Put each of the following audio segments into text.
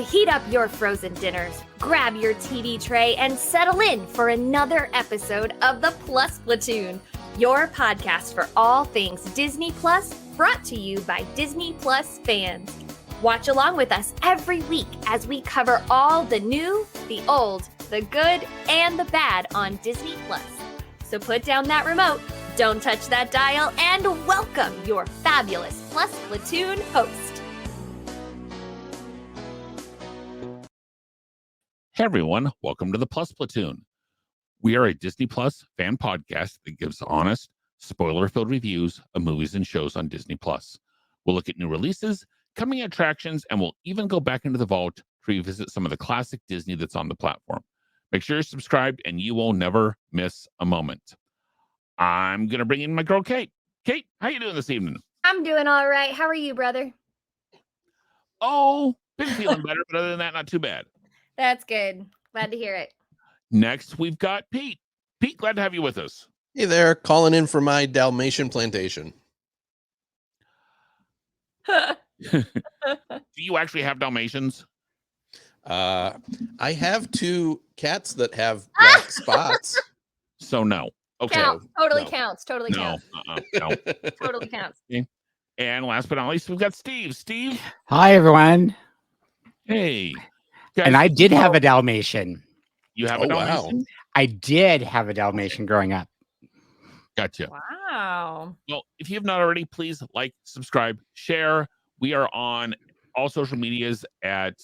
to heat up your frozen dinners, grab your TV tray, and settle in for another episode of the Plus Platoon, your podcast for all things Disney Plus, brought to you by Disney Plus fans. Watch along with us every week as we cover all the new, the old, the good, and the bad on Disney Plus. So put down that remote, don't touch that dial, and welcome your fabulous Plus Platoon host. Hey everyone, welcome to the Plus Platoon. We are a Disney Plus fan podcast that gives honest, spoiler-filled reviews of movies and shows on Disney Plus. We'll look at new releases, coming attractions, and we'll even go back into the vault to revisit some of the classic Disney that's on the platform. Make sure you're subscribed and you will never miss a moment. I'm going to bring in my girl, Kate. Kate, how you doing this evening? I'm doing all right. How are you, brother? Oh, been feeling better, but other than that, not too bad. That's good. Glad to hear it. Next, we've got Pete. Pete, glad to have you with us. Hey there, calling in for my Dalmatian plantation. Do you actually have Dalmatians? I have two cats that have black spots. So no. Okay. Totally No. counts. Totally No. counts. No. Totally counts. And last but not least, we've got Steve. Steve, Hi, everyone. hey. Guys, And I did have a Dalmatian. You have Oh, a Dalmatian? wow. I did have a Dalmatian growing up. Gotcha. Wow. Well, if you have not already, please like, subscribe, share. We are on all social medias at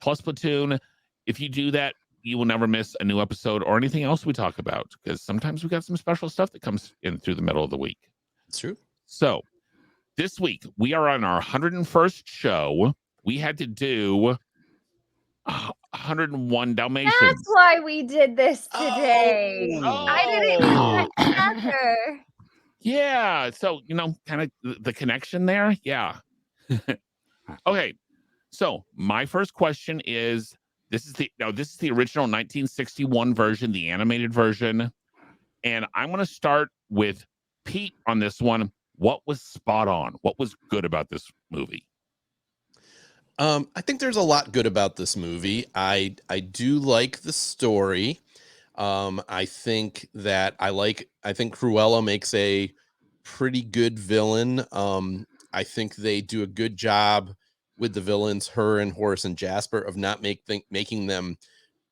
Plus Platoon. If you do that, you will never miss a new episode or anything else we talk about, because sometimes we got some special stuff that comes in through the middle of the week. It's true. So this week we are on our 101st show. We had to do 101 Dalmatians. That's why we did this today. Oh. I didn't put that together. Yeah. So, kind of the connection there. Yeah. Okay. So my first question is, this is the original 1961 version, the animated version. And I'm going to start with Pete on this one. What was spot on? What was good about this movie? I think there's a lot good about this movie. I do like the story. I think Cruella makes a pretty good villain. I think they do a good job with the villains, her and Horace and Jasper, of not making them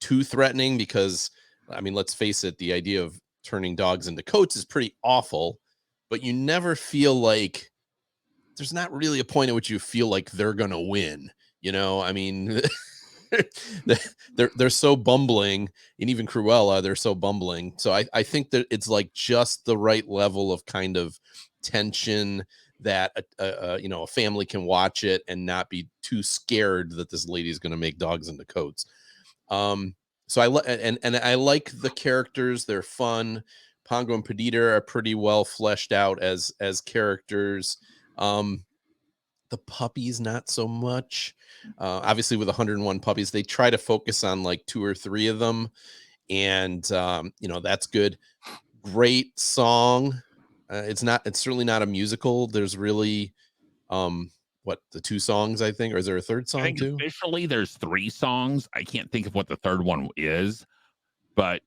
too threatening, because, I mean, let's face it, the idea of turning dogs into coats is pretty awful, but you never feel like, there's not really a point at which you feel like they're going to win. I mean, they're so bumbling, and even Cruella, they're so bumbling. So I think that it's like just the right level of kind of tension that a family can watch it and not be too scared that this lady is going to make dogs into coats. So I like the characters. They're fun. Pongo and Perdita are pretty well fleshed out as characters. The puppies, not so much. Obviously, with 101 puppies, they try to focus on like 2 or 3 of them, and that's good. Great song. It's certainly not a musical. There's really the 2 songs, I think, or is there a third song I think too? Officially there's 3 songs. I can't think of what the third one is, but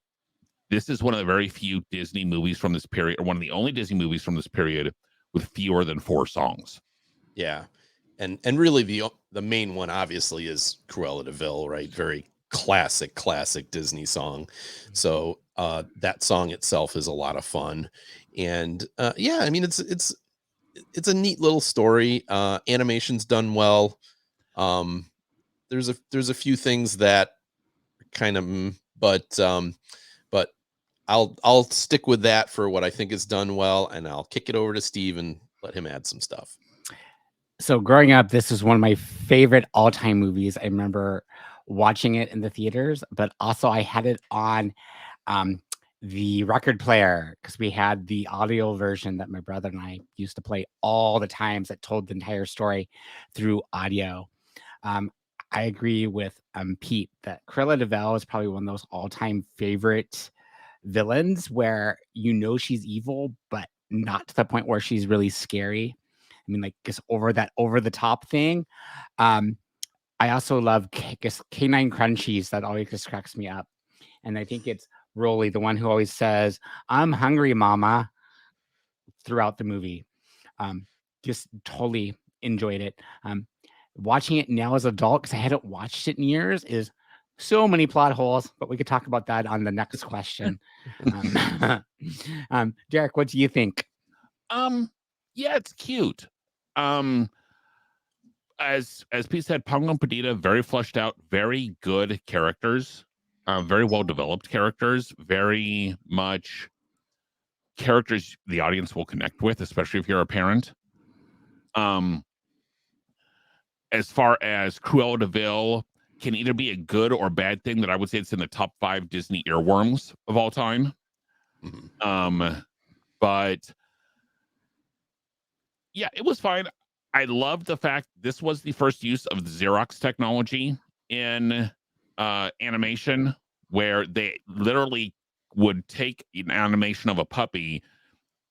this is one of the very few Disney movies from this period, or one of the only Disney movies from this period with fewer than 4 songs. Yeah. And really the main one obviously is Cruella de Vil, right? Very classic Disney song. So that song itself is a lot of fun. And I mean, it's a neat little story. Animation's done well. There's a few things that kind of but I'll stick with that for what I think is done well, and I'll kick it over to Steve and let him add some stuff. So growing up, this was one of my favorite all-time movies. I remember watching it in the theaters, but also I had it on the record player, because we had the audio version that my brother and I used to play all the times, that told the entire story through audio. I agree with Pete that Cruella de Vil is probably one of those all-time favorite villains, where she's evil, but not to the point where she's really scary. I mean, like, just over the top thing. I also love Canine Crunchies. That always just cracks me up. And I think it's Rolly, the one who always says, "I'm hungry, Mama," throughout the movie. Just totally enjoyed it. Watching it now as an adult, because I hadn't watched it in years, is so many plot holes, but we could talk about that on the next question. Derek, what do you think? Yeah, it's cute. As Pete said, Pongo and Perdita, very fleshed out, very good characters, very well developed characters, very much characters the audience will connect with, especially if you're a parent. As far as Cruella de Vil can either be a good or bad thing, that I would say it's in the top 5 Disney earworms of all time. But yeah, it was fine. I love the fact this was the first use of the Xerox technology in animation, where they literally would take an animation of a puppy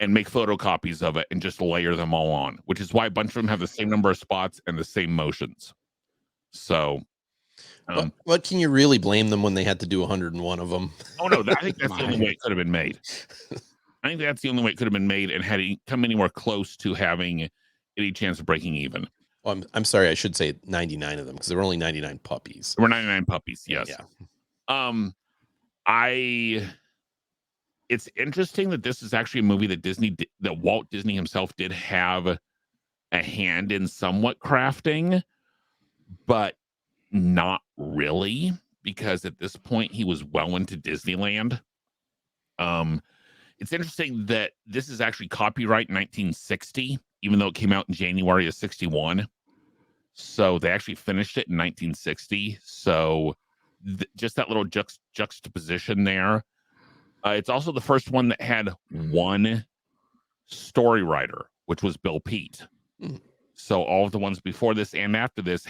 and make photocopies of it and just layer them all on, which is why a bunch of them have the same number of spots and the same motions. So, what can you really blame them when they had to do 101 of them? Oh no, I think that's the only way it could have been made. I think that's the only way it could have been made, and had it come anywhere close to having any chance of breaking even. Oh, I'm sorry, I should say 99 of them, because there were only 99 puppies. There were 99 puppies, yes. Yeah. It's interesting that this is actually a movie that Walt Disney himself did have a hand in somewhat crafting, but not really, because at this point he was well into Disneyland. It's interesting that this is actually copyright 1960, even though it came out in January of 61. So they actually finished it in 1960. So just that little juxtaposition there. It's also the first one that had one story writer, which was Bill Peet. So all of the ones before this and after this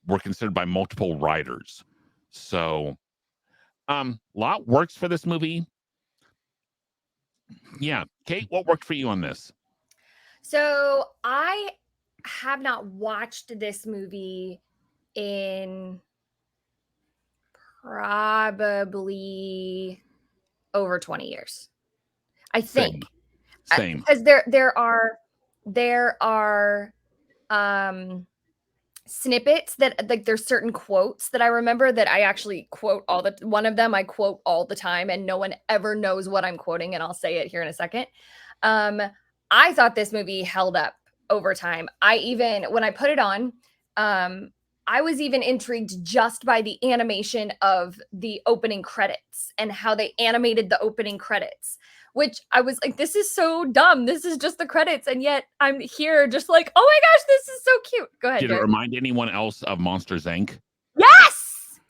were considered by multiple writers. So lot works for this movie. Yeah. Kate, what worked for you on this? So I have not watched this movie in probably over 20 years. I think. Same. Because there are snippets that, like, there's certain quotes that I remember that I actually quote one of them I quote all the time, and no one ever knows what I'm quoting, and I'll say it here in a second. I thought this movie held up over time. When I put it on, I was even intrigued just by the animation of the opening credits and how they animated the opening credits, which I was like, this is so dumb. This is just the credits. And yet I'm here just like, oh my gosh, this is so cute. Go ahead. Did it remind anyone else of Monsters, Inc.? Yes,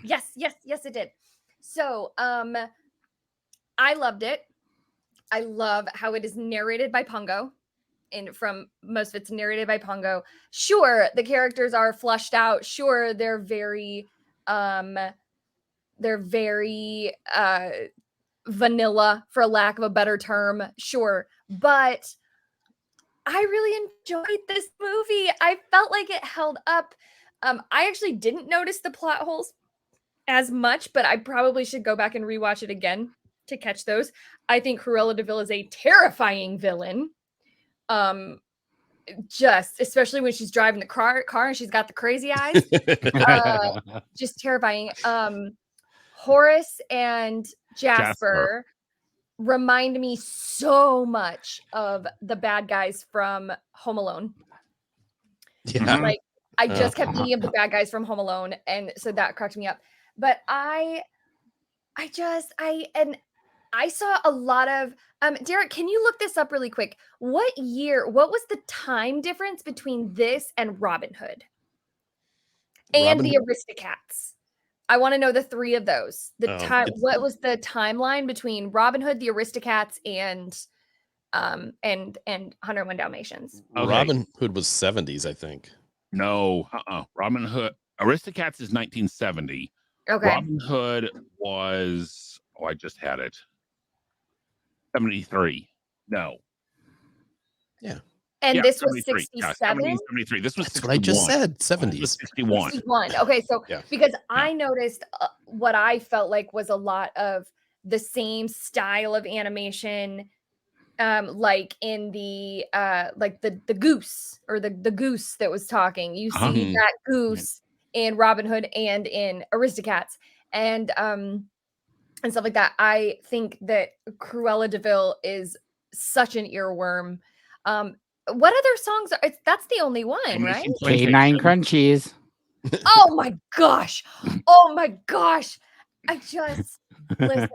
it did. So, I loved it. I love how it is narrated by Pongo. And from most of it's narrated by Pongo. Sure, the characters are flushed out. Sure, they're very vanilla, for lack of a better term. Sure, but I really enjoyed this movie. I felt like it held up. I actually didn't notice the plot holes as much, but I probably should go back and rewatch it again to catch those. I think Cruella de Vil is a terrifying villain. Just especially when she's driving the car and she's got the crazy eyes. Just terrifying. Horace and Jasper remind me so much of the bad guys from Home Alone. Yeah. Like, I just kept thinking of the bad guys from Home Alone, and so that cracked me up. But I saw a lot of Derek, can you look this up really quick? What was the time difference between this and Robin Hood? And the Aristocats? I want to know the three of those. What was the timeline between Robin Hood, the Aristocats, and 101 Dalmatians? Okay. Robin Hood was 70s, I think. No, Robin Hood, Aristocats is 1970. Okay. Robin Hood was, I just had it. 73. No. Yeah. And Yeah, this was 73. Yeah, 67. 73. This was That's what I just 61. said. This 70s. was 61. 61. Okay, so Yeah. because I noticed what I felt like was a lot of the same style of animation, like in the like the goose or the goose that was talking. You see Mhm. that goose in Robin Hood and in Aristocats and stuff like that. I think that Cruella de Vil is such an earworm. What other songs are that's the only one, right? Dalmatian K9 Plantation. Crunchies. Oh my gosh. Oh my gosh. I just listen,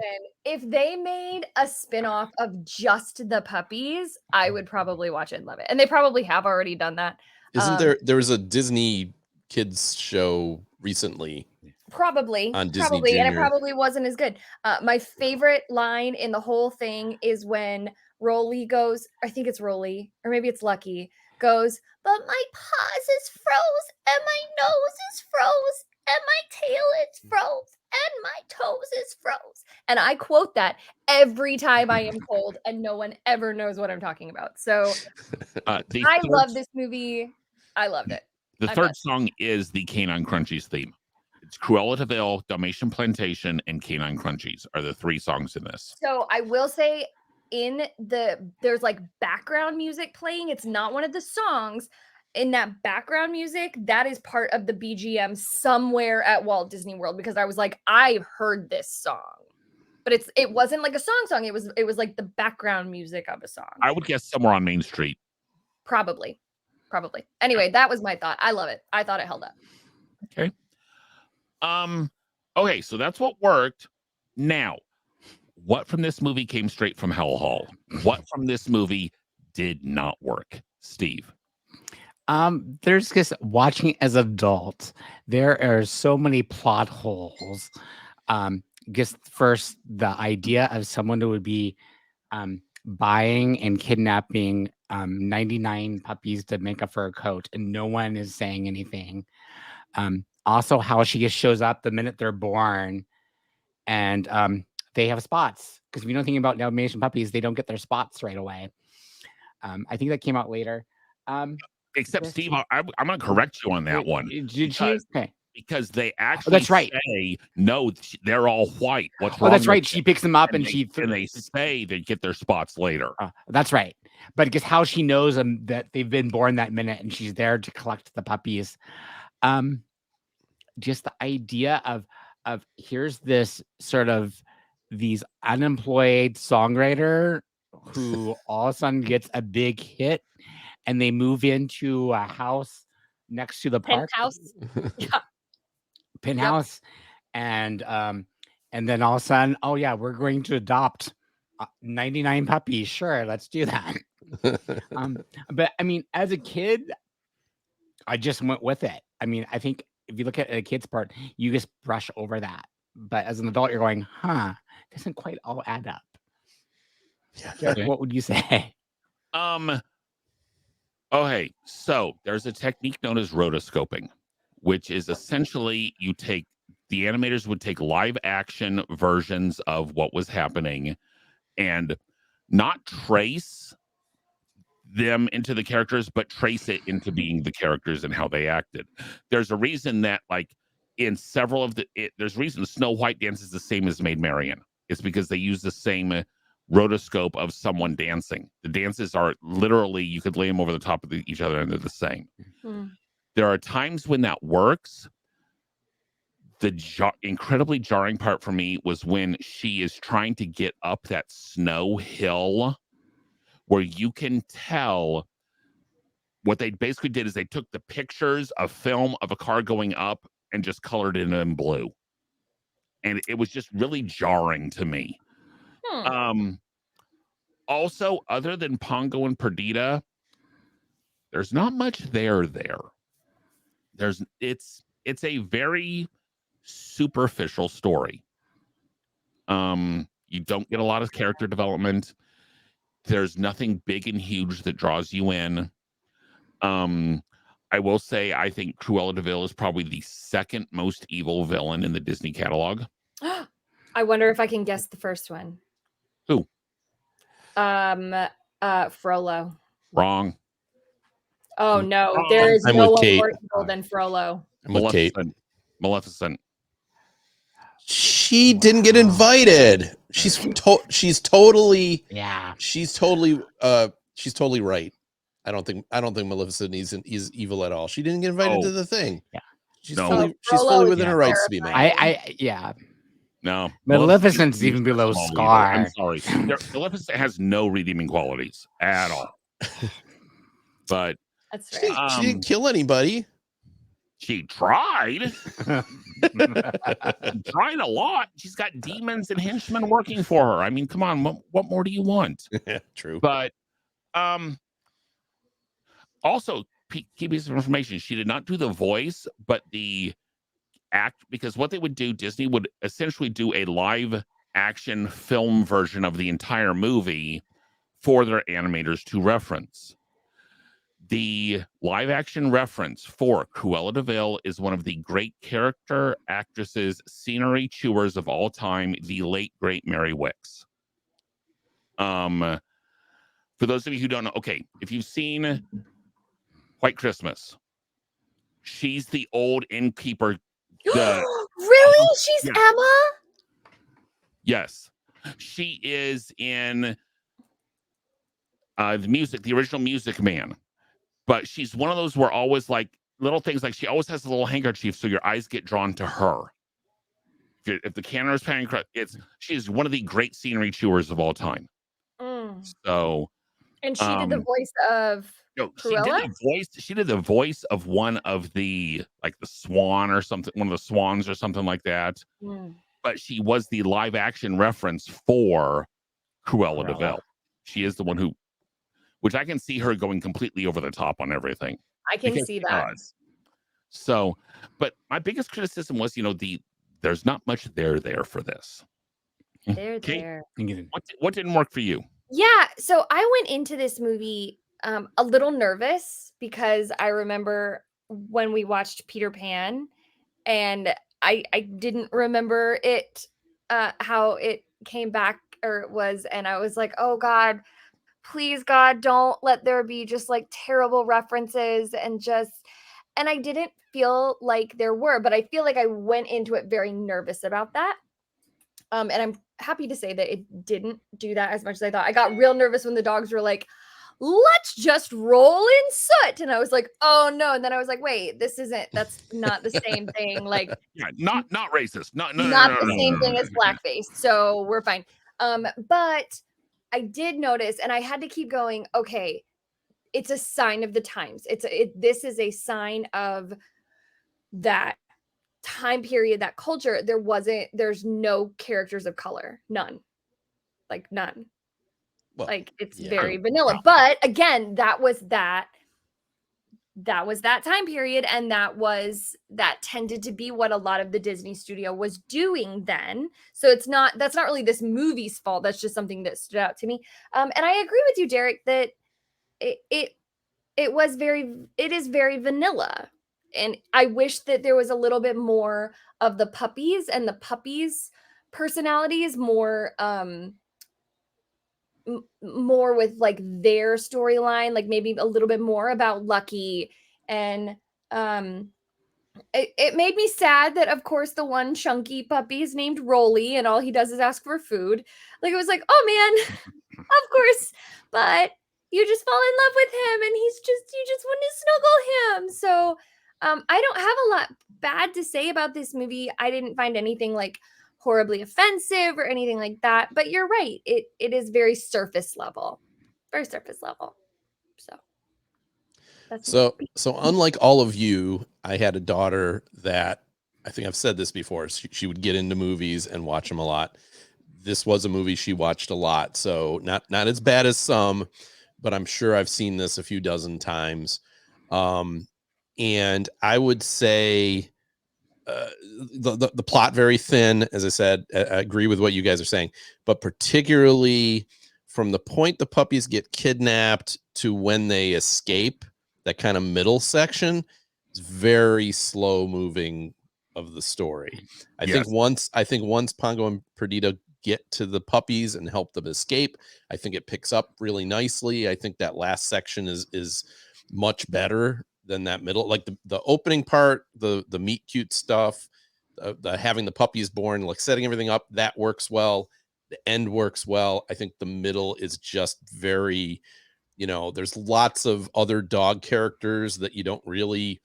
if they made a spin-off of just the puppies, I would probably watch it and love it. And they probably have already done that. Isn't there was a Disney kids show recently Probably, on Disney and it Junior? probably wasn't as good. My favorite line in the whole thing is when Rolly goes, I think it's Rolly, or maybe it's Lucky, goes, but my paws is froze, and my nose is froze, and my tail is froze, and my toes is froze. And I quote that every time I am cold, and no one ever knows what I'm talking about. So I love this movie. I loved it. The I'm third done. song is the Canine Crunchies theme. It's Cruella de Vil, Dalmatian Plantation, and Canine Crunchies are the three songs in this. So I will say there's like background music playing. It's not one of the songs. In that background music, that is part of the BGM somewhere at Walt Disney World because I was like, I've heard this song. But it wasn't like a song. It was like the background music of a song. I would guess somewhere on Main Street. Probably. Anyway, that was my thought. I love it. I thought it held up. Okay. Okay, so that's what worked. Now, what from this movie came straight from Hell Hall? What from this movie did not work? Steve. There's just watching as adult, there are so many plot holes. Just first, the idea of someone who would be buying and kidnapping 99 puppies to make a fur coat, and no one is saying anything. Also, how she just shows up the minute they're born, and they have spots. Because if you know anything about Dalmatian puppies, they don't get their spots right away. I think that came out later. Except, Steve, I'm going to correct you on that one. Did you? Okay. Because they actually that's right. say, no, they're all white. What's Oh, wrong? that's right. with She it? picks them up and and they say they get their spots later. That's right. But because how she knows them that they've been born that minute and she's there to collect the puppies. Just the idea of here's this sort of these unemployed songwriter who all of a sudden gets a big hit and they move into a house next to the park. Penthouse. And then all of a sudden, oh yeah, we're going to adopt 99 puppies. Sure, let's do that. But I mean, as a kid, I just went with it. I mean, I think if you look at a kid's part, you just brush over that. But as an adult, you're going, doesn't quite all add up. Yeah. What would you say? Okay, so there's a technique known as rotoscoping, which is essentially the animators would take live action versions of what was happening and not trace them into the characters, but trace it into being the characters and how they acted. There's a reason that, like, in several of there's a reason Snow White dances the same as Maid Marian. It's because they use the same rotoscope of someone dancing. The dances are literally, you could lay them over the top of each other and they're the same. There are times when that works. The incredibly jarring part for me was when she is trying to get up that snow hill where you can tell what they basically did is they took the pictures of film of a car going up and just colored it in blue. And it was just really jarring to me. Also, other than Pongo and Perdita, there's not much there. It's a very superficial story. You don't get a lot of character development. There's nothing big and huge that draws you in. I will say I think Cruella de Vil is probably the second most evil villain in the Disney catalog. I wonder if I can guess the first one. Who? Frollo. Wrong. Oh no, there is I'm no with one Kate. more evil than Frollo. I'm with Kate. Maleficent. She didn't get invited. She's totally Yeah. she's totally right. I don't think Maleficent is evil at all. She didn't get invited to the thing. Yeah. She's No. fully within Yeah. her rights to be mad. Yeah. No. Maleficent's even below small Scar. evil. I'm sorry. Maleficent has no redeeming qualities at all. But That's She right. didn't kill anybody. she tried. Trying a lot. She's got demons and henchmen working for her. I mean, come on, what more do you want? True. But also key piece of information, she did not do the voice, but the act, because what they would do, Disney would essentially do a live action film version of the entire movie for their animators to reference. The live action reference for Cruella de Vil is one of the great character actresses, scenery chewers of all time, the late great Mary Wicks. For those of you who don't know, okay, if you've seen White Christmas, she's the old innkeeper. Really? She's Yeah. Emma? Yes, she is in the original Music Man. But she's one of those where always like little things, like she always has a little handkerchief, so your eyes get drawn to her. If the camera is panning, she's one of the great scenery chewers of all time. So, and she did the voice of Cruella? She did the voice of one of the, like the swan or something, one of the swans or something like that. But she was the live action reference for Cruella de Vil. She is the one who, which I can see her going completely over the top on everything. I can see that. So, but my biggest criticism was, there's not much there for this. There. What didn't work for you? Yeah, so I went into this movie a little nervous because I remember when we watched Peter Pan, and I didn't remember it, how it came back or it was, and I was like, oh God, please God, don't let there be just like terrible references and I didn't feel like there were, but I feel like I went into it very nervous about that. And I'm happy to say that it didn't do that as much as I thought. I got real nervous when the dogs were like, let's just roll in soot. And I was like, oh no. And then I was like, wait, that's not the same thing. Like, yeah, not racist. Not the same thing as blackface. So we're fine. But I did notice, and I had to keep going, okay, it's a sign of the times. This is a sign of that time period, that culture. There's no characters of color. None. Like none. Well, like it's very vanilla. But again, that was that time period, and that tended to be what a lot of the Disney studio was doing then. So that's not really this movie's fault. That's just something that stood out to me. And I agree with you, Derek, that it is very vanilla. And I wish that there was a little bit more of the puppies and the puppies' personalities, more more with like their storyline, like maybe a little bit more about Lucky. And it made me sad that, of course, the one chunky puppy is named Rolly and all he does is ask for food. Like, it was like, oh man, of course, but you just fall in love with him and you just want to snuggle him. So I don't have a lot bad to say about this movie. I didn't find anything like horribly offensive or anything like that, but you're right. It is very surface level. So unlike all of you, I had a daughter that, I think I've said this before, she would get into movies and watch them a lot. This was a movie she watched a lot, so not as bad as some, but I'm sure I've seen this a few dozen times. And I would say the plot very thin, as I said. I agree with what you guys are saying, but particularly from the point the puppies get kidnapped to when they escape, that kind of middle section is very slow moving of the story. I think once Pongo and Perdita get to the puppies and help them escape, I think it picks up really nicely. I think that last section is much better than that middle. Like the opening part, the meet cute stuff, the having the puppies born, like setting everything up, that works well. The end works well. I think the middle is just very, there's lots of other dog characters that you don't really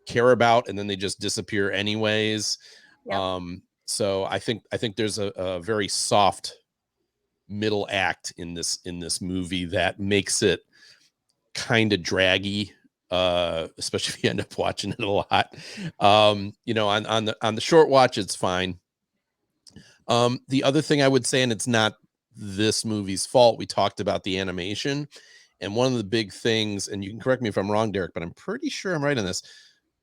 care about, and then they just disappear anyways. Yep. So I think there's a very soft middle act in this movie that makes it kind of draggy, especially if you end up watching it a lot. On the short watch, it's fine. The other thing I would say, and it's not this movie's fault, we talked about the animation, and one of the big things, and you can correct me if I'm wrong, Derek, but I'm pretty sure I'm right on this.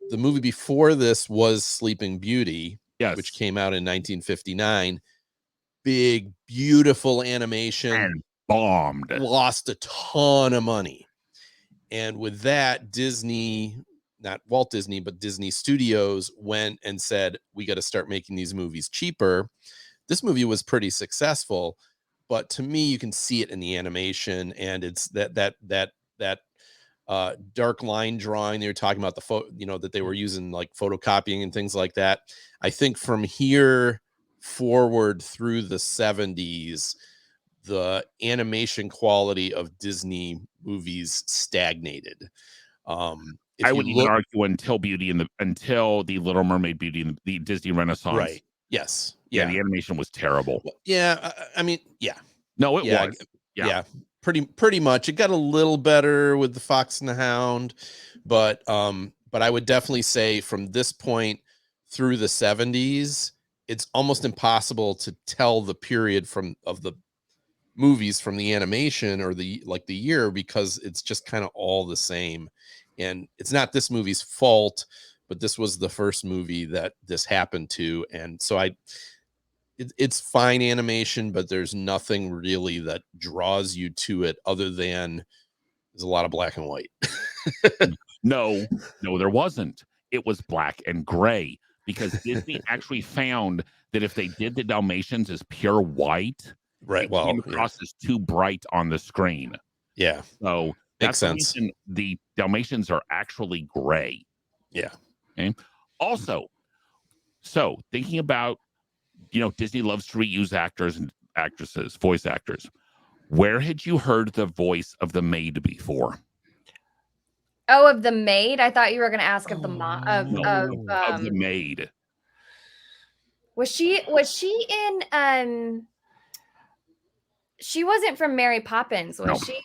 The movie before this was Sleeping Beauty, Yes. which came out in 1959. Big, beautiful animation. And bombed. Lost a ton of money. And with that, Disney, not Walt Disney, but Disney Studios went and said, we got to start making these movies cheaper. This movie was pretty successful, but to me, you can see it in the animation, and it's that dark line drawing. They were talking about that they were using like photocopying and things like that. I think from here forward through the 70s, the animation quality of Disney movies stagnated. I would even argue until the Little Mermaid Beauty and the Disney Renaissance. Right. Yes. Yeah. The animation was terrible. Well, yeah. I mean, yeah. No, it was. Yeah. Pretty much. It got a little better with the Fox and the Hound, but I would definitely say from this point through the 70s, it's almost impossible to tell the period of the movies from the animation or the year, because it's just kind of all the same. And it's not this movie's fault, but this was the first movie that this happened to. And so it's fine animation, but there's nothing really that draws you to it other than there's a lot of black and white. No, there wasn't. It was black and gray, because Disney actually found that if they did the Dalmatians as pure white, right, it came across as too bright on the screen. Yeah. So that's the reason the Dalmatians are actually gray. Yeah. Okay. Also, so thinking about, Disney loves to reuse actors and actresses, voice actors. Where had you heard the voice of the maid before? Oh, of the maid? I thought you were going to ask of the mom of the maid. Was she in she wasn't from Mary Poppins, was she?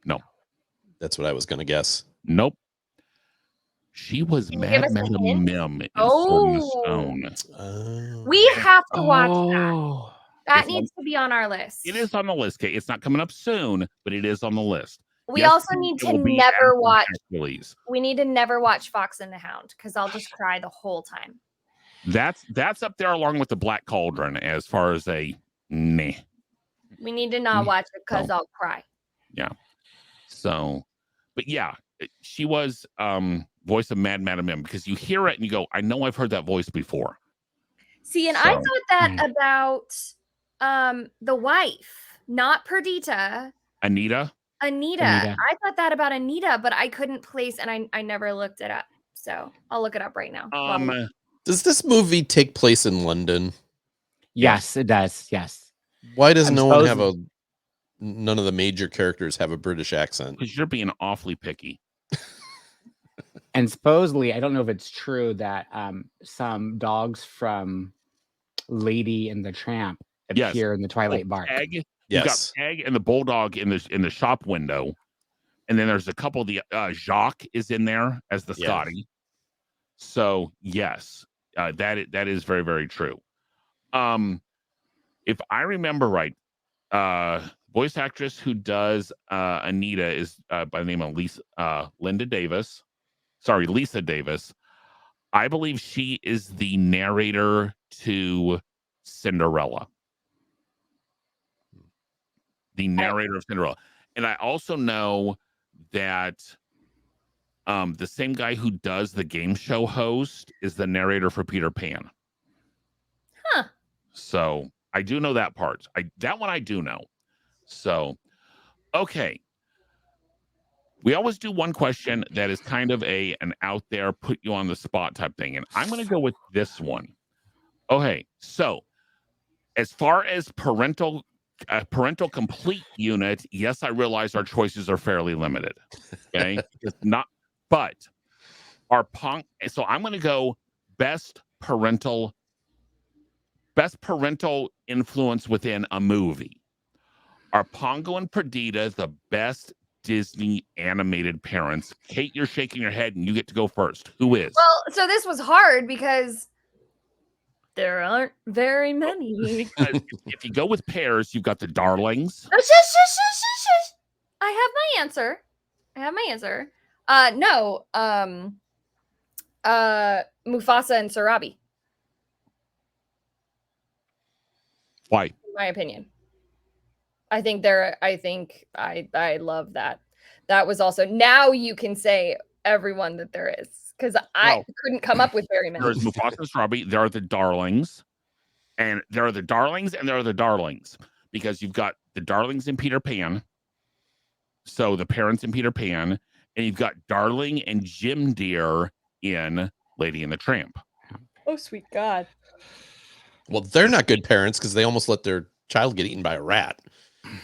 No. That's what I was going to guess. Nope. She was Mad Madam Mim in Sword in the Stone. We have to watch that. That needs to be on our list. It is on the list, Kate. It's not coming up soon, but it is on the list. We also need to never watch. We need to never watch Fox and the Hound, because I'll just cry the whole time. That's up there along with the Black Cauldron as far as a meh. We need to not watch it because I'll cry. Yeah. So, but yeah, she was voice of Mad Madam Mim, because you hear it and you go, I know I've heard that voice before. See, and I thought that about the wife, not Perdita. Anita. I thought that about Anita, but I couldn't place, and I never looked it up. So I'll look it up right now. Does this movie take place in London? Yes, it does. Yes. Why does none of the major characters have a British accent? Because you're being awfully picky. And supposedly, I don't know if it's true that some dogs from Lady and the Tramp appear in the Twilight Bark. Peg. You got Peg and the bulldog in the shop window, and then there's a couple of the Jacques is in there as the Scotty. So yes, that is very, very true. If I remember right, voice actress who does Anita is by the name of Lisa Davis. I believe she is the narrator to Cinderella. The narrator of Cinderella. And I also know that the same guy who does the game show host is the narrator for Peter Pan. Huh. So I do know that part. That one I do know. So, okay. we always do one question that is kind of an out there, put you on the spot type thing. And I'm going to go with this one. Okay. So as far as parental complete unit, yes, I realize our choices are fairly limited. Okay. It's not, but so I'm going to go best parental influence within a movie. Are Pongo and Perdita the best Disney animated parents? Kate, you're shaking your head and you get to go first. Who is? Well, so this was hard because there aren't very many. If you go with pairs, you've got the Darlings. Oh, shush. I have my answer. No. Mufasa and Sarabi. Why? In my opinion. I love that. That was also, now you can say everyone that there is, because I couldn't come up with very many. There's Mufasa and Sarabi. There are the Darlings. And there are the Darlings and there are the Darlings. Because you've got the Darlings in Peter Pan. So the parents in Peter Pan. And you've got Darling and Jim Deer in Lady and the Tramp. Oh, sweet God. Well, they're not good parents because they almost let their child get eaten by a rat.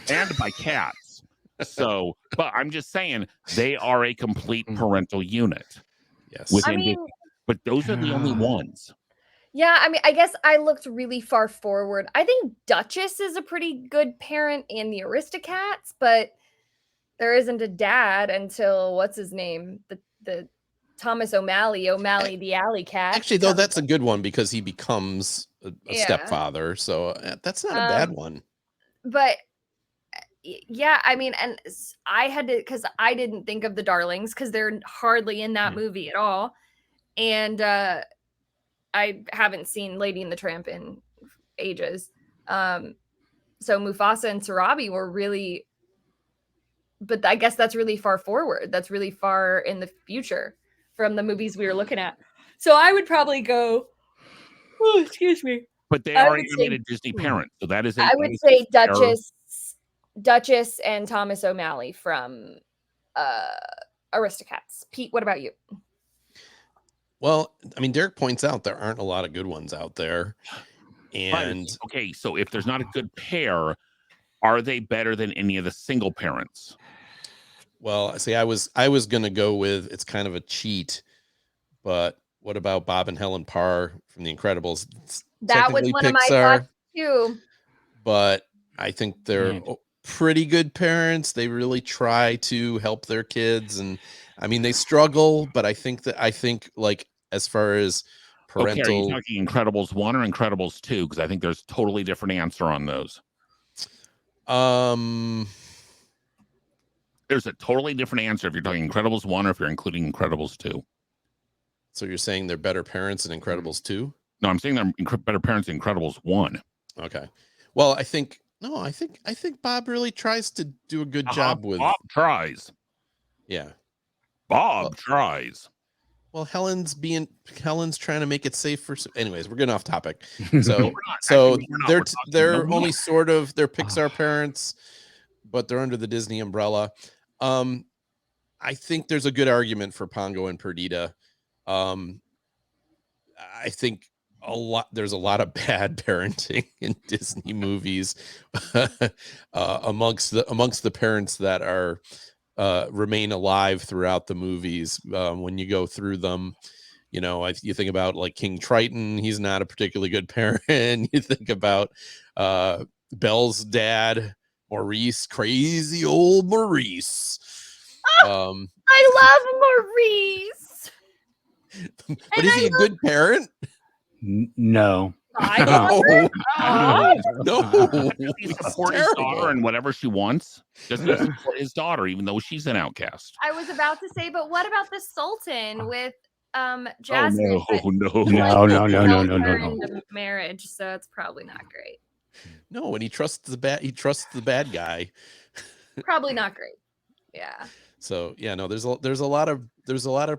And by cats. So, but I'm just saying they are a complete parental unit. Yes. But those are the only ones. Yeah, I mean, I guess I looked really far forward. I think Duchess is a pretty good parent in the Aristocats, but there isn't a dad until what's his name? The Thomas O'Malley the alley cat. Actually, though, that's a good one because he becomes a stepfather. So that's not a bad one. But yeah, I mean, and I had to, because I didn't think of the Darlings because they're hardly in that movie at all. And I haven't seen Lady and the Tramp in ages. So Mufasa and Sarabi were really, but I guess that's really far forward. That's really far in the future from the movies we were looking at. So I would probably go, oh, excuse me. But they are animated Disney parents. So that is I would say Duchess and Thomas O'Malley from Aristocats. Pete, what about you? Well, I mean, Derek points out there aren't a lot of good ones out there. And okay, so if there's not a good pair, are they better than any of the single parents? Well, see, I was gonna go with, it's kind of a cheat, but what about Bob and Helen Parr from The Incredibles? That was one of my thoughts too. But I think they're pretty good parents. They really try to help their kids, and I mean they struggle, but I think like as far as parental. Okay, are you talking Incredibles 1 or Incredibles 2? Because I think there's a totally different answer on those. There's a totally different answer if you're talking Incredibles 1 or if you're including Incredibles 2. So you're saying they're better parents in Incredibles 2? No, I'm saying they're better parents in Incredibles 1. Okay. Well, I think Bob really tries to do a good job with. Bob tries. Yeah. Bob tries. Well, Helen's trying to make it safe for. Anyways, we're getting off topic. So they're only sort of, they're Pixar parents, but they're under the Disney umbrella. I think there's a good argument for Pongo and Perdita. I think there's a lot of bad parenting in Disney movies amongst the parents that are remain alive throughout the movies. When you go through them, you think about like King Triton. He's not a particularly good parent. You think about Belle's dad, Maurice, crazy old Maurice. I love Maurice. But is he a good parent? No. I No. He support his daughter and whatever she wants. Just support his daughter, even though she's an outcast. I was about to say, but what about the Sultan with Jasmine? No. Marriage, so it's probably not great. No, and he trusts the bad guy. Probably not great. Yeah. So yeah, no, there's a lot of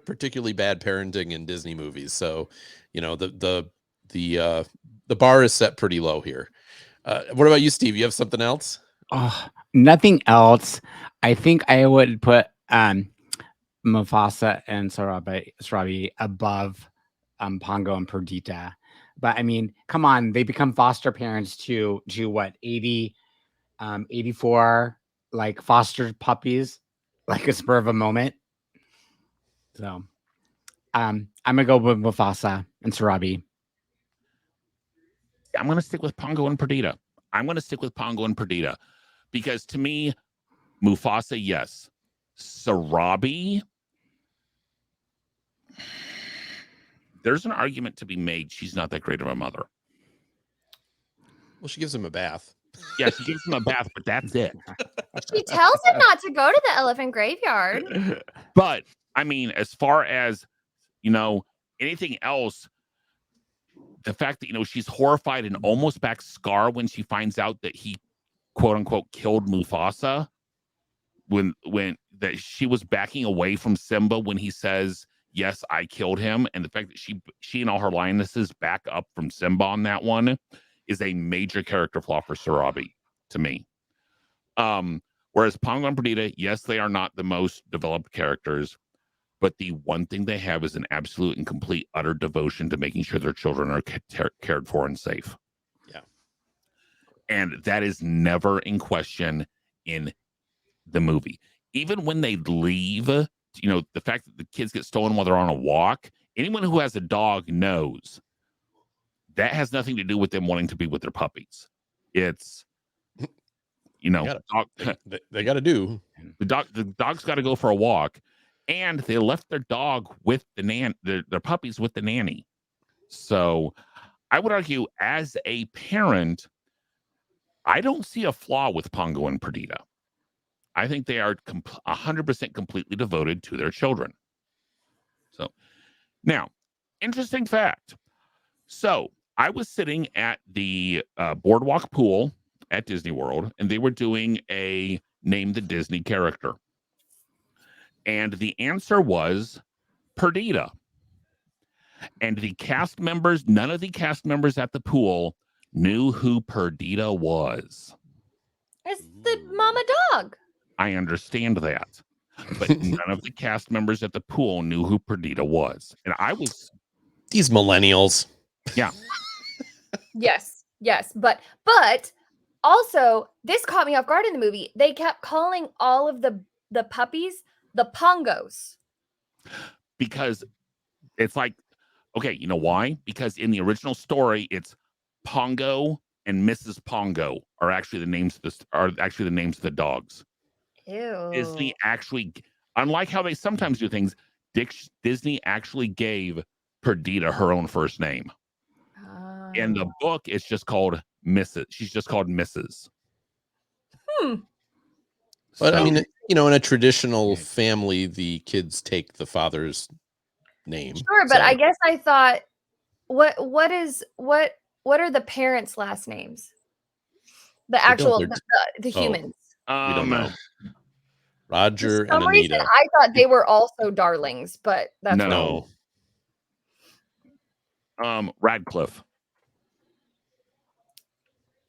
particularly bad parenting in Disney movies. So, the bar is set pretty low here. What about you, Steve? You have something else? Nothing else. I think I would put Mufasa and Sarabi above Pongo and Perdita. But I mean, come on, they become foster parents to what, 84 like foster puppies, like a spur of a moment. So I'm gonna go with Mufasa and Sarabi. I'm going to stick with Pongo and Perdita. Because to me, Mufasa, yes. Sarabi, there's an argument to be made. She's not that great of a mother. Well, she gives him a bath. Yeah, she gives him a bath, but that's it. She tells him not to go to the elephant graveyard. But I mean, as far as, anything else, the fact that, she's horrified and almost backs Scar when she finds out that he, quote unquote, killed Mufasa, when that she was backing away from Simba when he says, yes, I killed him. And the fact that she and all her lionesses back up from Simba on that one is a major character flaw for Sarabi to me. Whereas Pongo and Perdita, yes, they are not the most developed characters, but the one thing they have is an absolute and complete utter devotion to making sure their children are cared for and safe. Yeah. And that is never in question in the movie. Even when they leave, the fact that the kids get stolen while they're on a walk, anyone who has a dog knows that has nothing to do with them wanting to be with their puppies. It's, they got to do. The dog's got to go for a walk, and they left their dog with their puppies with the nanny. So I would argue, as a parent, I don't see a flaw with Pongo and Perdita. I think they are 100% completely devoted to their children. So now, interesting fact. So I was sitting at the boardwalk pool at Disney World, and they were doing a name the Disney character. And the answer was Perdita. And the cast members, none of the cast members at the pool knew who Perdita was. It's the mama dog. I understand that. But none of the cast members at the pool knew who Perdita was. And I was... These millennials. Yeah. Yes. But also, this caught me off guard in the movie. They kept calling all of the puppies the Pongos. Because it's like, okay, you know why? Because in the original story, it's Pongo and Mrs. Pongo are actually the names of the dogs. Ew. Disney actually, unlike how they sometimes do things, Disney actually gave Perdita her own first name. Oh. In the book, it's just called Mrs. She's just called Mrs. But I mean, in a traditional family, the kids take the father's name. Sure, but I guess I thought, what are the parents' last names? The actual the humans. We don't know. Roger For some and Anita. reason, I thought they were also darlings, but that's No. Radcliffe.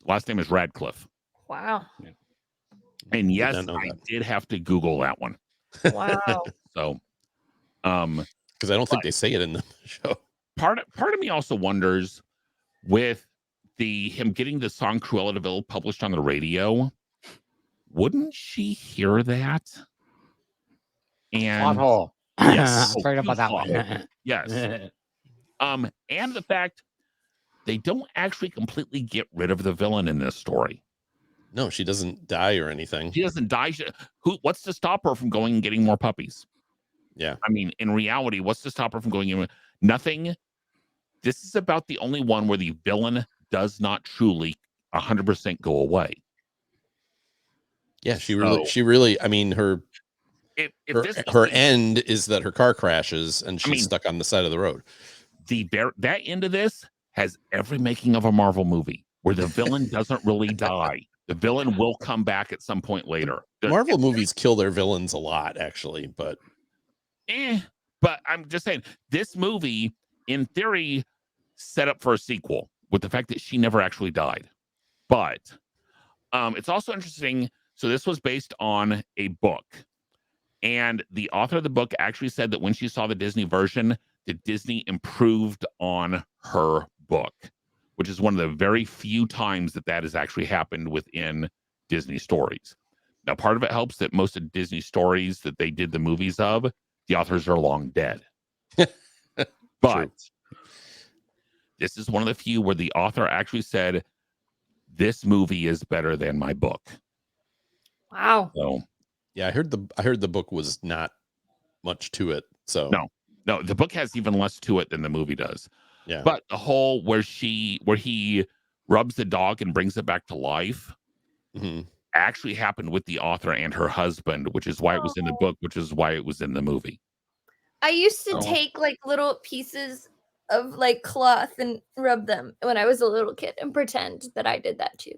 Last name is Radcliffe. Wow. And yes, I did have to Google that one. Wow. So, because I don't think they say it in the show. Part of me also wonders, with him getting the song Cruella de Vil published on the radio, wouldn't she hear that? And Plot hole. Yes, Sorry about that one. Yes. And the fact they don't actually completely get rid of the villain in this story. No, she doesn't die or anything. She doesn't die. What's to stop her from going and getting more puppies? Yeah. I mean, in reality, what's to stop her from going in? Nothing. This is about the only one where the villain does not truly 100% go away. Yeah, she really, I mean, her end is that her car crashes and she's stuck on the side of the road. That end of this has every making of a Marvel movie where the villain doesn't really die. The villain will come back at some point later. Marvel movies kill their villains a lot, actually, but but I'm just saying, this movie, in theory, set up for a sequel with the fact that she never actually died. But it's also interesting. So this was based on a book, And the author of the book actually said that when she saw the Disney version, that Disney improved on her book, which is one of the very few times that has actually happened within Disney stories. Now, part of it helps that most of Disney stories that they did the movies of, the authors are long dead. But this is one of the few where the author actually said, this movie is better than my book. Wow. So, yeah, I heard the book was not much to it. So no, the book has even less to it than the movie does. yeah. But the whole where he rubs the dog and brings it back to life actually happened with the author and her husband, which is why it was in the book, which is why it was in the movie. I used to take like little pieces of like cloth and rub them when I was a little kid and pretend that I did that too.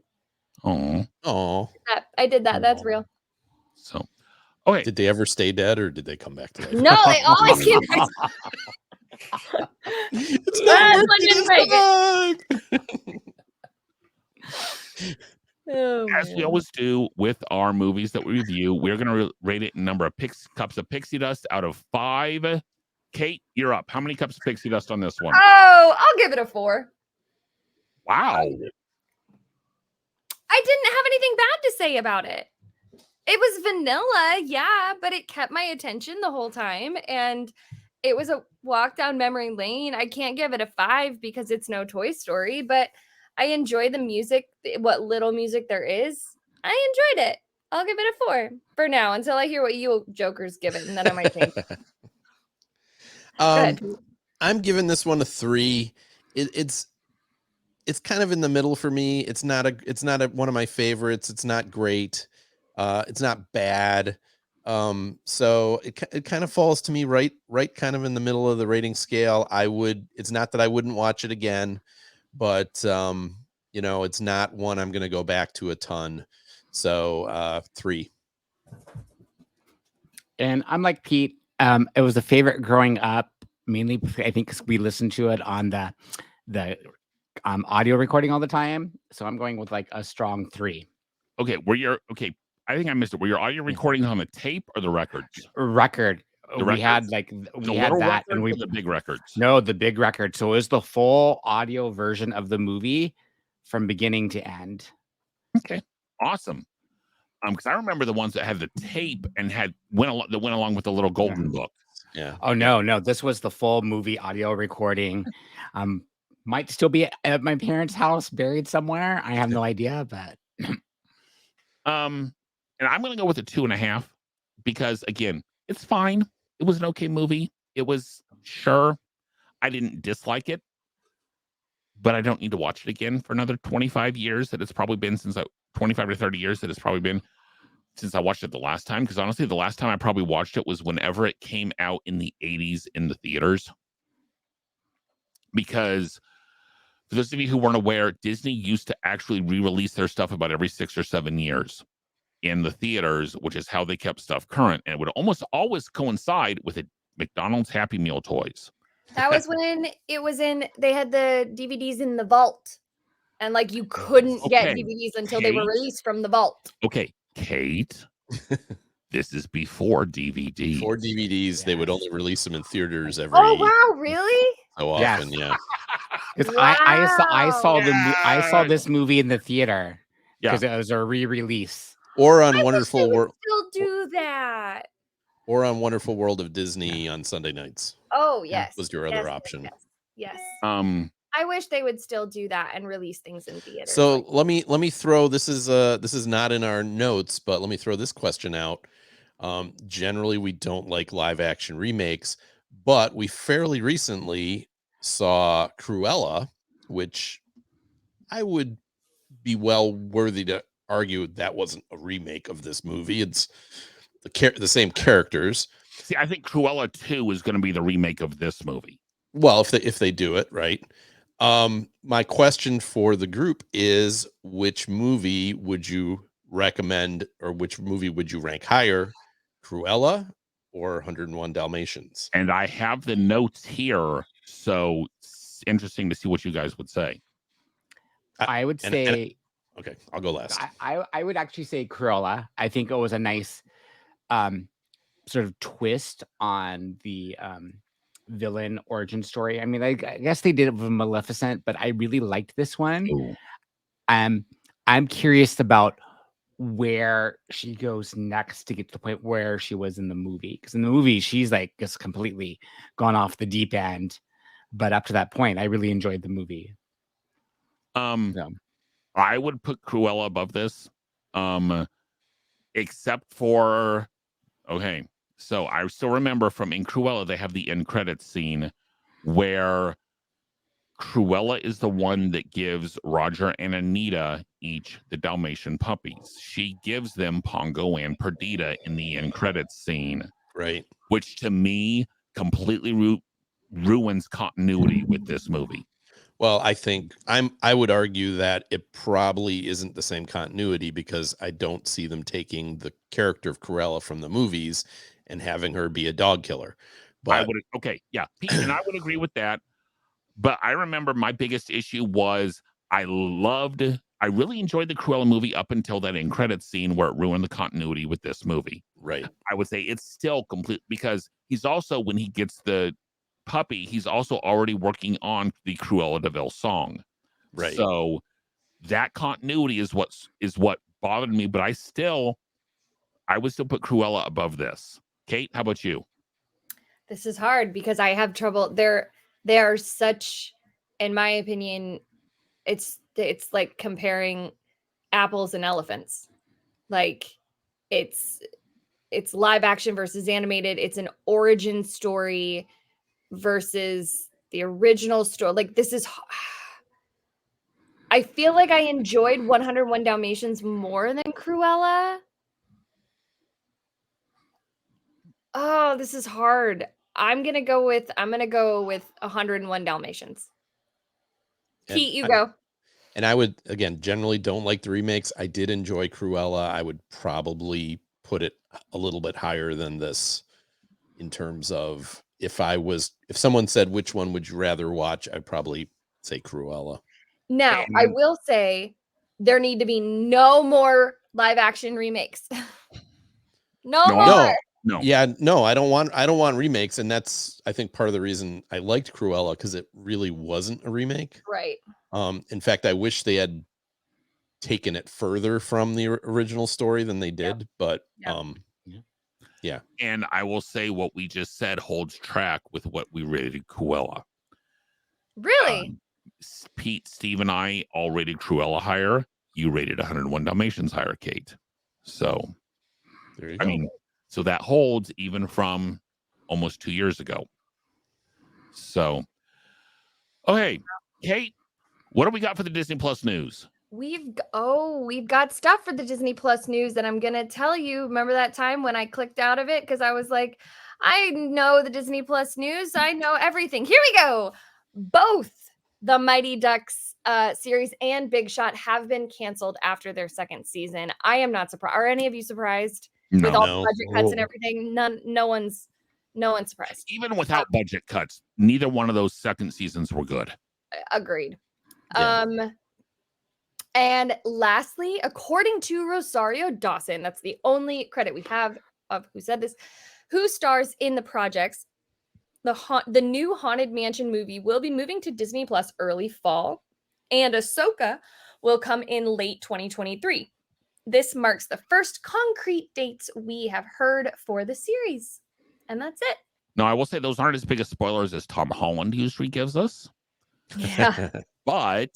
Oh, I did that. That's real. So, okay. Did they ever stay dead or did they come back to life? No, they always came back. It's As we always do with our movies that we review, we're going to rate it in number of cups of pixie dust out of 5. Kate, you're up. How many cups of pixie dust on this one? Oh, I'll give it a 4. Wow. I didn't have anything bad to say about it. It was vanilla, yeah, but it kept my attention the whole time. And it was a walk down memory lane. I can't give it a 5 because it's no Toy Story, but I enjoy the music, what little music there is. I enjoyed it. I'll give it a 4 for now until I hear what you jokers give it, and then I might change. I'm giving this one a 3. It's kind of in the middle for me. It's not one of my favorites. It's not great. It's not bad. So it kind of falls to me right kind of in the middle of the rating scale. It's not that I wouldn't watch it again, but it's not one I'm going to go back to a ton. So 3. And I'm like Pete. It was a favorite growing up, mainly I think because we listened to it on the audio recording all the time. So I'm going with like a strong 3. Okay, I think I missed it. Were your audio recordings on the tape or the records? Record. We had that, and the big records. No, the big record. So it was the full audio version of the movie from beginning to end. Okay, awesome. Because I remember the ones that had the tape and went along with the little golden book. Yeah. Oh no, this was the full movie audio recording. Might still be at my parents' house, buried somewhere. I have no idea, but and I'm gonna go with a 2.5 because again, it's fine. It was an okay movie. It was I didn't dislike it, but I don't need to watch it again for another 25 years. That it's probably been 25 to 30 years that it's probably been since I watched it the last time. Because honestly, the last time I probably watched it was whenever it came out in the 80s in the theaters. Because for those of you who weren't aware, Disney used to actually re-release their stuff about every 6 or 7 years in the theaters, which is how they kept stuff current. And it would almost always coincide with a McDonald's Happy Meal toys. That was when they had the DVDs in the vault. And like you couldn't get DVDs until they were released from the vault. Okay, Kate. This is before DVDs. Before DVDs, yes. They would only release them in theaters every. Oh wow, really? So often, yeah. Because I saw this movie in the theater because it was a re-release. Or on Wonderful World. Still do that. Or on Wonderful World of Disney on Sunday nights. Oh yes, was your other option. Yes. I wish they would still do that and release things in theaters. So let me throw this is not in our notes, but let me throw this question out. Generally, we don't like live action remakes, but we fairly recently saw Cruella, which I would be well worthy to argue that wasn't a remake of this movie. It's the same characters. See, I think Cruella 2 is going to be the remake of this movie. Well, if they do it right. My question for the group is, which movie would you recommend, or which movie would you rank higher, Cruella or 101 Dalmatians? And I have the notes here, so it's interesting to see what you guys would say. I would say okay, I'll go last. I would actually say Cruella. I think it was a nice sort of twist on the villain origin story. I mean, I guess they did it with Maleficent, but I really liked this one. Ooh. I'm curious about where she goes next to get to the point where she was in the movie. Because in the movie, she's like just completely gone off the deep end. But up to that point, I really enjoyed the movie. So. I would put Cruella above this, except for, okay, so I still remember from in Cruella, they have the end credits scene where Cruella is the one that gives Roger and Anita each the Dalmatian puppies. She gives them Pongo and Perdita in the end credits scene, Right. which to me completely ruins continuity with this movie. Well, I would argue that it probably isn't the same continuity because I don't see them taking the character of Cruella from the movies and having her be a dog killer. But Pete, and I would agree with that. But I remember my biggest issue was I really enjoyed the Cruella movie up until that end credits scene where it ruined the continuity with this movie. Right. I would say it's still complete because he's also, when he gets the puppy, he's also already working on the Cruella de Vil song. Right. So that continuity is what bothered me, but I would still put Cruella above this. Kate, how about you? This is hard because I have trouble. They are such, in my opinion, it's like comparing apples and elephants. Like it's live action versus animated. It's an origin story versus the original story. Like this is, I feel like I enjoyed 101 Dalmatians more than Cruella. Oh, this is hard. I'm gonna go with 101 Dalmatians. Pete, you go. And I would, again, generally don't like the remakes. I did enjoy Cruella. I would probably put it a little bit higher than this in terms of if someone said, which one would you rather watch? I'd probably say Cruella. Now, I will say there need to be no more live action remakes. No more. No. Yeah, no, I don't want remakes. And that's, I think, part of the reason I liked Cruella, because it really wasn't a remake. Right. In fact, I wish they had taken it further from the original story than they did. But yeah. And I will say what we just said holds track with what we rated Cruella. Really? Pete, Steve, and I all rated Cruella higher. You rated 101 Dalmatians higher, Kate. So, there you go. So that holds even from almost 2 years ago. So, okay, Kate, what do we got for the Disney Plus news? We've got stuff for the Disney Plus news that I'm gonna tell you. Remember that time when I clicked out of it because I was like, I know the Disney Plus news. I know everything. Here we go. Both the Mighty Ducks series and Big Shot have been canceled after their second season. I am not surprised. Are any of you surprised? No. With all the budget cuts and everything? No one's surprised. Even without budget cuts, neither one of those second seasons were good. Agreed. Yeah. And lastly, according to Rosario Dawson, that's the only credit we have of who said this, who stars in the projects, the new Haunted Mansion movie will be moving to Disney Plus early fall, and Ahsoka will come in late 2023. This marks the first concrete dates we have heard for the series. And that's it. Now, I will say those aren't as big of spoilers as Tom Holland usually gives us. Yeah. But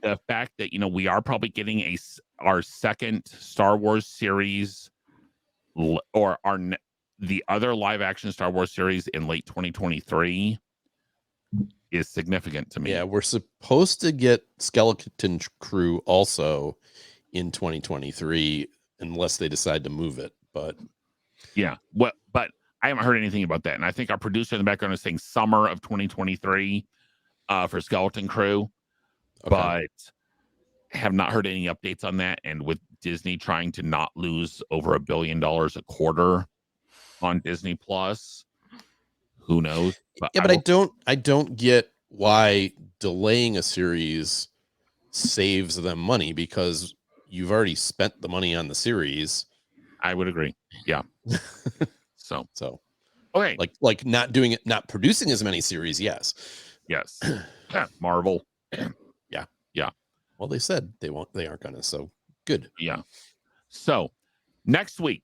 the fact that, we are probably getting our second Star Wars series or the other live action Star Wars series in late 2023 is significant to me. Yeah, we're supposed to get Skeleton Crew also in 2023 unless they decide to move it. But yeah, but I haven't heard anything about that. And I think our producer in the background is saying summer of 2023 for Skeleton Crew, but have not heard any updates on that. And with Disney trying to not lose over $1 billion a quarter on Disney Plus, who knows? But I don't get why delaying a series saves them money, because you've already spent the money on the series. I would agree. Yeah. So okay, like not doing it, not producing as many series. Yes. Yeah, Marvel. Yeah. Well, they said they aren't gonna. So good. Yeah. So next week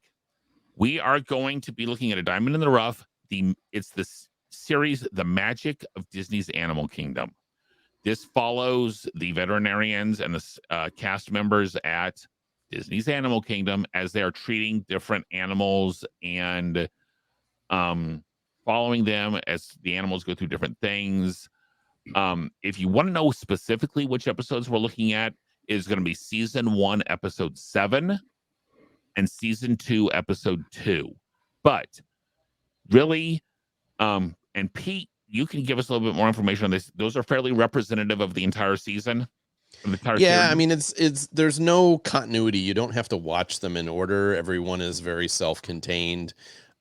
we are going to be looking at a diamond in the rough. It's this series, The Magic of Disney's Animal Kingdom. This follows the veterinarians and the cast members at Disney's Animal Kingdom as they are treating different animals and following them as the animals go through different things. If you want to know specifically which episodes we're looking at, is going to be season 1, episode 7, and season 2, episode 2. But really, and Pete, you can give us a little bit more information on this. Those are fairly representative of the entire season. Yeah, I mean, it's there's no continuity. You don't have to watch them in order. Everyone is very self-contained.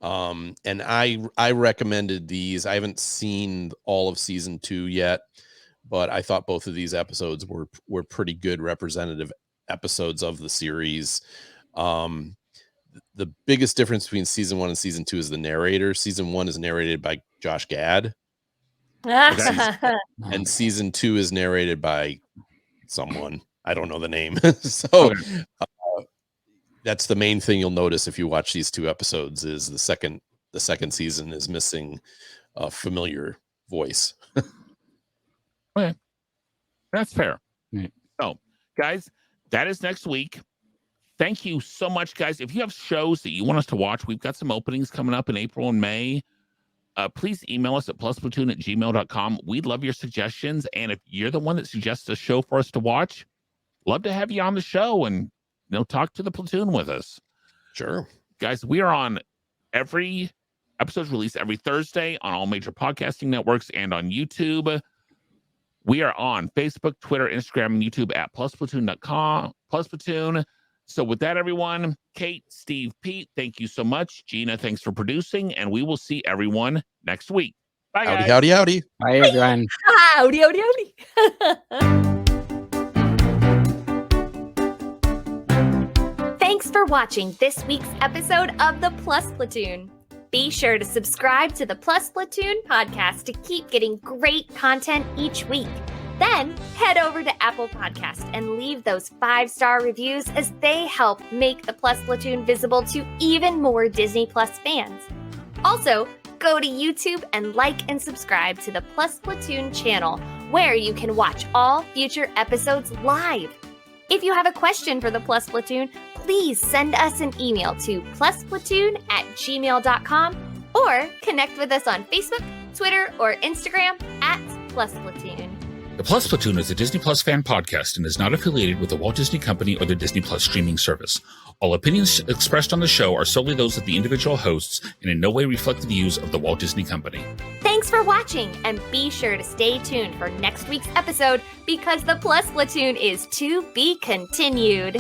And I recommended these. I haven't seen all of season 2 yet, but I thought both of these episodes were pretty good representative episodes of the series. The biggest difference between season 1 and season 2 is the narrator. Season 1 is narrated by Josh Gad, and season 2 is narrated by someone. I don't know the name. So that's the main thing you'll notice if you watch these 2 episodes is the second season is missing a familiar voice. Okay. That's fair. Right. So, guys, that is next week. Thank you so much, guys. If you have shows that you want us to watch, we've got some openings coming up in April and May. Please email us at plusplatoon@gmail.com. We'd love your suggestions. And if you're the one that suggests a show for us to watch, love to have you on the show and talk to the platoon with us. Sure. Guys, we are on every episode's released every Thursday on all major podcasting networks and on YouTube. We are on Facebook, Twitter, Instagram, and YouTube at plusplatoon.com. Plusplatoon. So with that, everyone, Kate, Steve, Pete, thank you so much. Gina, thanks for producing, and we will see everyone next week. Bye, guys. Howdy, howdy. Bye, everyone. Howdy, howdy, howdy. Thanks for watching this week's episode of the Plus Platoon. Be sure to subscribe to the Plus Platoon podcast to keep getting great content each week. Then head over to Apple Podcast and leave those 5-star reviews as they help make the Plus Platoon visible to even more Disney Plus fans. Also, go to YouTube and like and subscribe to the Plus Platoon channel, where you can watch all future episodes live. If you have a question for the Plus Platoon, please send us an email to plusplatoon@gmail.com or connect with us on Facebook, Twitter, or Instagram @plusplatoon. The Plus Platoon is a Disney Plus fan podcast and is not affiliated with the Walt Disney Company or the Disney Plus streaming service. All opinions expressed on the show are solely those of the individual hosts and in no way reflect the views of the Walt Disney Company. Thanks for watching, and be sure to stay tuned for next week's episode because the Plus Platoon is to be continued.